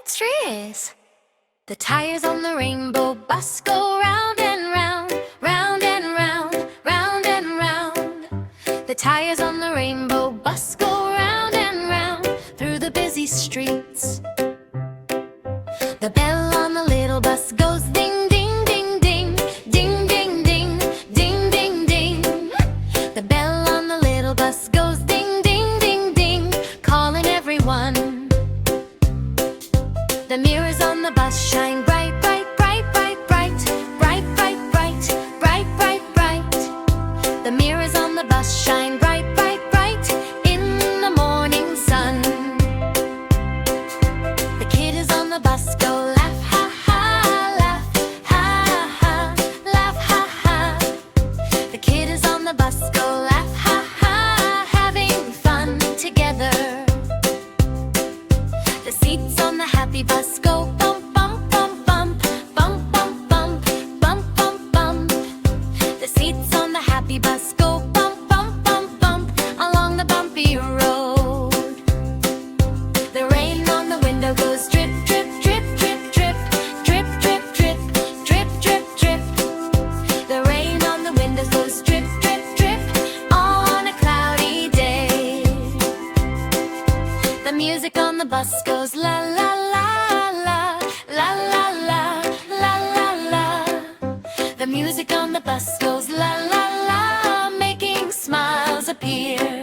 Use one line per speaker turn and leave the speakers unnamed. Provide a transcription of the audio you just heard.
extra is. The tires on the rainbow bus go round and round, round and round, round and round. The tires on the rainbow bus go round and round through the busy streets. The bell on the little bus goes ding, ding, ding, ding, ding, ding, ding, ding, ding, ding. The bell on the little bus goes ding, ding, ding, ding, calling everyone. The mirrors on the bus shine bright, bright, bright, bright, bright, bright, bright, bright, bright, bright, bright. The mirrors on the bus shine bright, bright, bright in the morning sun. The kiddos on the bus go laugh, ha, ha, laugh, ha, ha, laugh, ha, ha. The kiddos on the bus go laugh, ha, ha, having fun together. The seats on the happy bus go bump, bump, bump, bump, bump, bump, bump, bump, bump, bump. The seats on the happy bus go bump, bump, bump, bump along the bumpy road. The rain on the window goes drip, drip, drip, drip, drip, drip, drip, drip, drip, drip, drip. The rain on the windows goes drip, drip, drip on a cloudy day. The music on the bus goes la la la la la la la la la la. The music on the bus goes la la la, making smiles appear.